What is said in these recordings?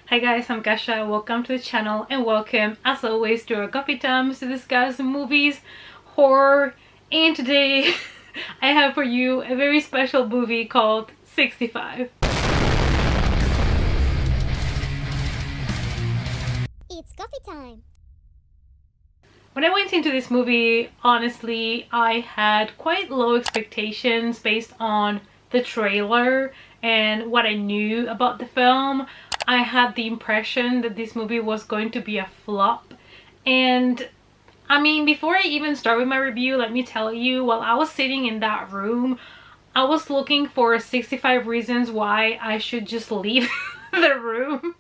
Hi guys, I'm Kasha. Welcome to the channel and welcome as always to our coffee times to discuss movies, horror, and today I have for you a very special movie called 65. It's coffee time. When I went into this movie, honestly, I had quite low expectations based on the trailer and what I knew about the film. I had the impression that this movie was going to be a flop. And I mean, before I even start with my review, let me tell you, while I was sitting in that room, I was looking for 65 reasons why I should just leave the room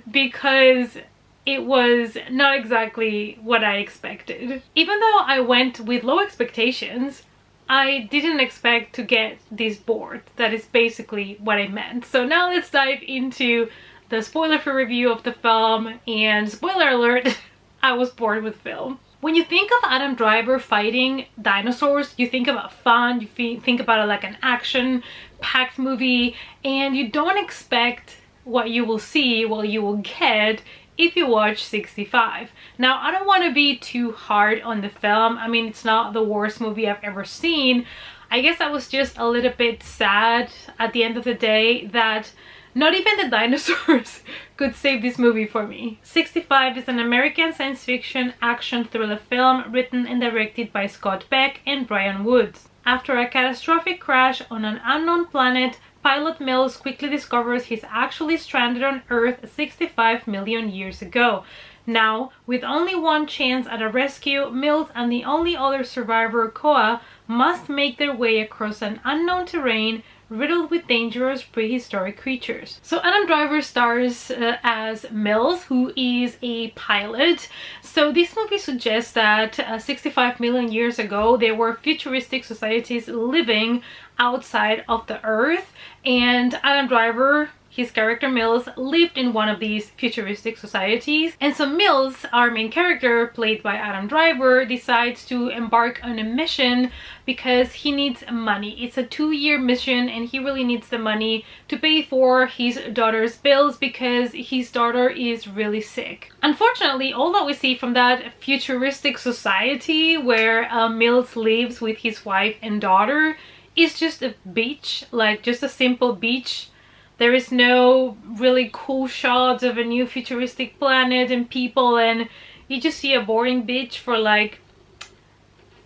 because it was not exactly what I expected. Even though I went with low expectations, I didn't expect to get this bored. That is basically what I meant. So now let's dive into the spoiler-free review of the film, and spoiler alert, I was bored with film. When you think of Adam Driver fighting dinosaurs, you think about fun, you think about it like an action-packed movie, and you don't expect what you will see, what you will get if you watch 65. Now, I don't want to be too hard on the film. I mean, it's not the worst movie I've ever seen. I guess I was just a little bit sad at the end of the day that not even the dinosaurs could save this movie for me. 65 is an American science fiction action thriller film written and directed by Scott Beck and Brian Woods. After a catastrophic crash on an unknown planet, pilot Mills quickly discovers he's actually stranded on Earth 65 million years ago. Now, with only one chance at a rescue, Mills and the only other survivor, Koa, must make their way across an unknown terrain riddled with dangerous prehistoric creatures. So Adam Driver stars as Mills, who is a pilot. So this movie suggests that 65 million years ago there were futuristic societies living outside of the Earth, and Adam Driver, his character Mills, lived in one of these futuristic societies. And so Mills, our main character, played by Adam Driver, decides to embark on a mission because he needs money. It's a 2-year mission and he really needs the money to pay for his daughter's bills because his daughter is really sick. Unfortunately, all that we see from that futuristic society where Mills lives with his wife and daughter is just a beach, like just a simple beach. There is no really cool shots of a new futuristic planet and people, and you just see a boring beach for like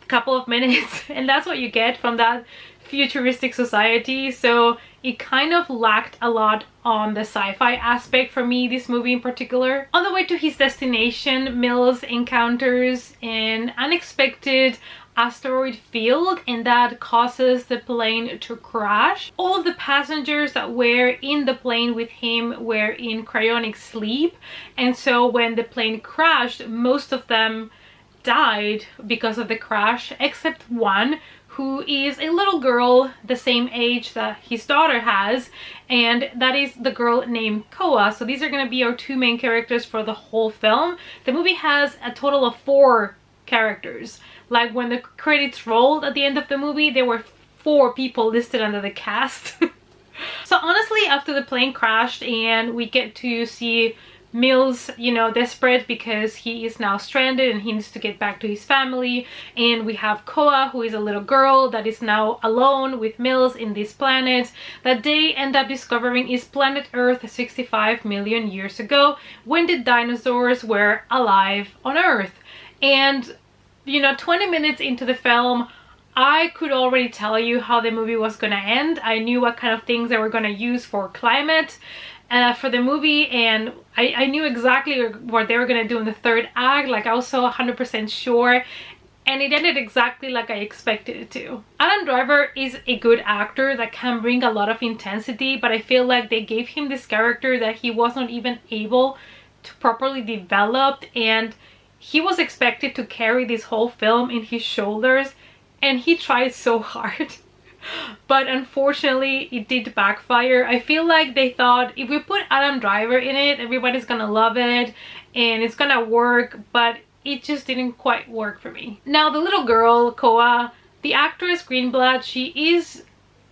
a couple of minutes and that's what you get from that futuristic society. So it kind of lacked a lot on the sci-fi aspect for me, this movie in particular. On the way to his destination, Mills encounters an unexpected asteroid field and that causes the plane to crash. All of the passengers that were in the plane with him were in cryonic sleep, and so when the plane crashed, most of them died because of the crash, except one, who is a little girl the same age that his daughter has, and that is the girl named Koa. So these are going to be our two main characters for the whole film. The movie has a total of 4 characters. Like when the credits rolled at the end of the movie, there were 4 people listed under the cast. So honestly, after the plane crashed and we get to see Mills, you know, desperate because he is now stranded and he needs to get back to his family, and we have Koa, who is a little girl that is now alone with Mills in this planet that they end up discovering is planet Earth 65 million years ago, when the dinosaurs were alive on Earth. And you know, 20 minutes into the film, I could already tell you how the movie was gonna end. I knew what kind of things they were gonna use for climate for the movie, and I knew exactly what they were gonna do in the 3rd act. Like, I was so 100% sure, and it ended exactly like I expected it to. Adam Driver is a good actor that can bring a lot of intensity, but I feel like they gave him this character that he was not even able to properly develop, and he was expected to carry this whole film in his shoulders, and he tried so hard. But unfortunately, it did backfire. I feel like they thought if we put Adam Driver in it, everybody's gonna love it and it's gonna work, but it just didn't quite work for me. Now, the little girl, Koa, the actress Greenblatt, she is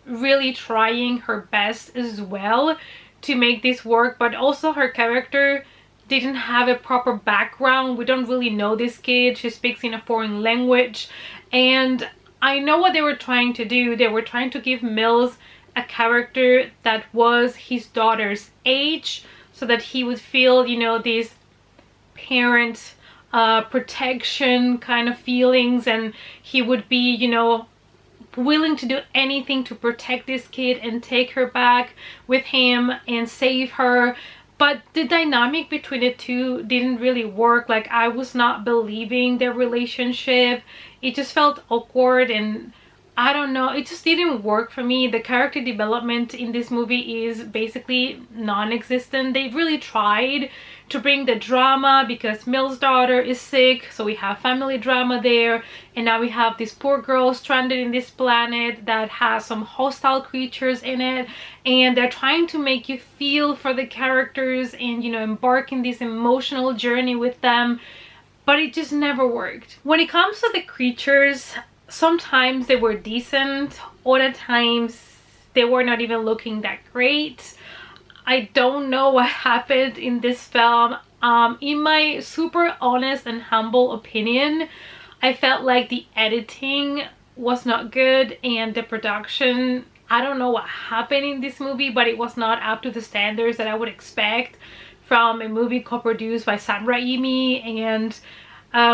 really trying her best as well to make this work, but also her character didn't have a proper background. We don't really know this kid. She speaks in a foreign language, and I know what they were trying to do. They were trying to give Mills a character that was his daughter's age, so that he would feel, you know, these parent protection kind of feelings, and he would be, you know, willing to do anything to protect this kid and take her back with him and save her. But the dynamic between the two didn't really work. Like, I was not believing their relationship. It just felt awkward, and I don't know, it just didn't work for me. The character development in this movie is basically non-existent. They really tried to bring the drama because Mill's daughter is sick, so we have family drama there, and now we have this poor girl stranded in this planet that has some hostile creatures in it, and they're trying to make you feel for the characters and, you know, embark in this emotional journey with them, but it just never worked. When it comes to the creatures, sometimes they were decent, other times they were not even looking that great. I don't know what happened in this film. In my super honest and humble opinion, I felt like the editing was not good, and the production, I don't know what happened in this movie, but it was not up to the standards that I would expect from a movie co-produced by Sam Raimi and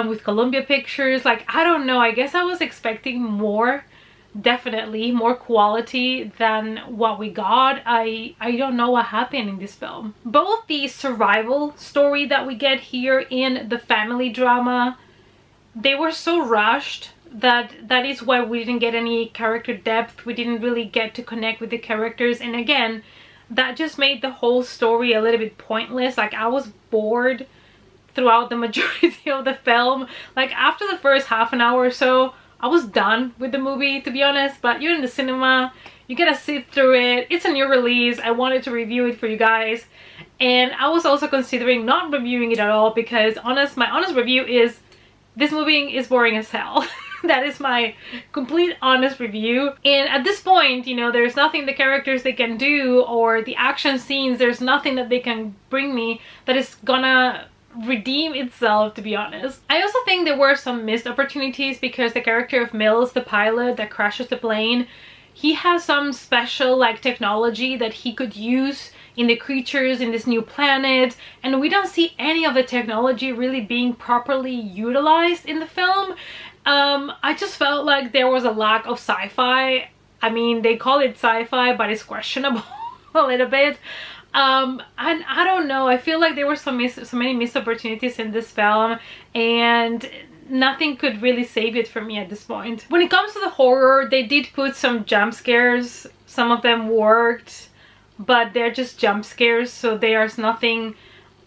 with Columbia Pictures. Like, I don't know, I guess I was expecting more, definitely more quality than what we got. I don't know what happened in this film. Both the survival story that we get here and the family drama, they were so rushed that is why we didn't get any character depth. We didn't really get to connect with the characters, and again, that just made the whole story a little bit pointless. Like, I was bored throughout the majority of the film. Like, after the first half an hour or so, I was done with the movie, to be honest. But you're in the cinema, you gotta sit through it. It's a new release. I wanted to review it for you guys, and I was also considering not reviewing it at all, because my honest review is this movie is boring as hell. That is my complete honest review. And at this point, you know, there's nothing the characters they can do, or the action scenes, there's nothing that they can bring me that is gonna redeem itself, to be honest. I also think there were some missed opportunities, because the character of Mills, the pilot that crashes the plane, he has some special like technology that he could use in the creatures in this new planet, and we don't see any of the technology really being properly utilized in the film. I just felt like there was a lack of sci-fi. I mean, they call it sci-fi, but it's questionable a little bit. And I don't know, I feel like there were so many missed opportunities in this film, and nothing could really save it for me at this point. When it comes to the horror, they did put some jump scares. Some of them worked, but they're just jump scares, so there's nothing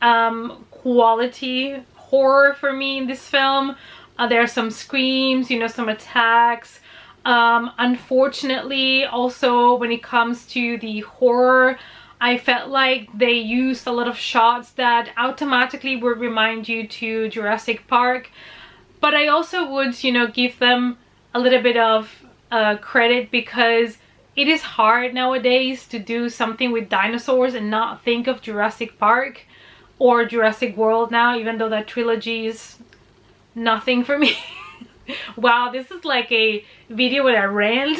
quality horror for me in this film. There are some screams, you know, some attacks. Unfortunately, also when it comes to the horror, I felt like they used a lot of shots that automatically would remind you to Jurassic Park. But I also would, you know, give them a little bit of credit, because it is hard nowadays to do something with dinosaurs and not think of Jurassic Park or Jurassic World now, even though that trilogy is nothing for me. Wow, this is like a video with a rant.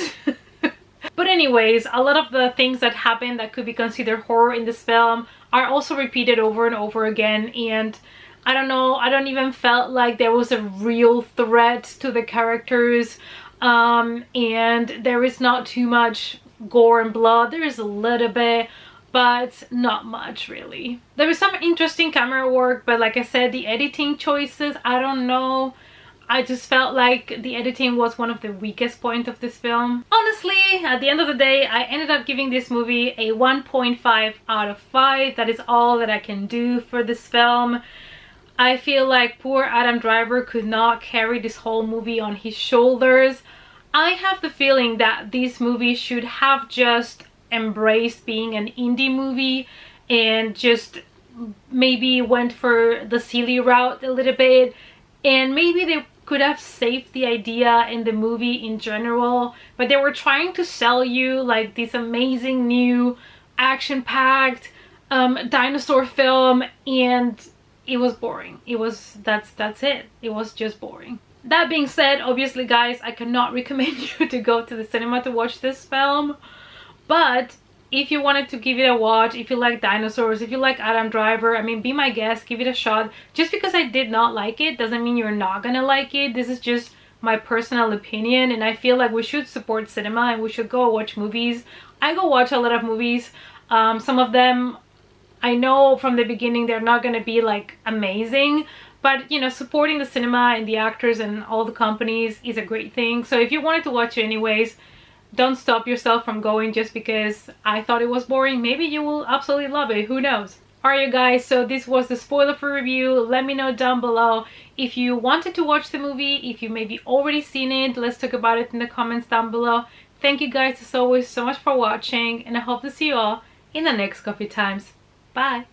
But anyways, a lot of the things that happen that could be considered horror in this film are also repeated over and over again, and I don't know, I don't even felt like there was a real threat to the characters, and there is not too much gore and blood. There is a little bit, but not much really. There is some interesting camera work, but like I said, the editing choices, I don't know. I just felt like the editing was one of the weakest points of this film. Honestly, at the end of the day, I ended up giving this movie a 1.5 out of 5. That is all that I can do for this film. I feel like poor Adam Driver could not carry this whole movie on his shoulders. I have the feeling that this movie should have just embraced being an indie movie and just maybe went for the silly route a little bit, and maybe they could have saved the idea in the movie in general, but they were trying to sell you like this amazing new action-packed dinosaur film, and it was boring. That's it. It was just boring. That being said, obviously guys, I cannot recommend you to go to the cinema to watch this film, but if you wanted to give it a watch, if you like dinosaurs, if you like Adam Driver, I mean, be my guest, give it a shot. Just because I did not like it doesn't mean you're not gonna like it. This is just my personal opinion, and I feel like we should support cinema and we should go watch movies. I go watch a lot of movies. Some of them I know from the beginning they're not gonna be like amazing, but you know, supporting the cinema and the actors and all the companies is a great thing. So if you wanted to watch it anyways, don't stop yourself from going just because I thought it was boring. Maybe you will absolutely love it, who knows. Alright you guys, so this was the spoiler-free review. Let me know down below if you wanted to watch the movie, if you maybe already seen it. Let's talk about it in the comments down below. Thank you guys as always so much for watching, and I hope to see you all in the next coffee times. Bye!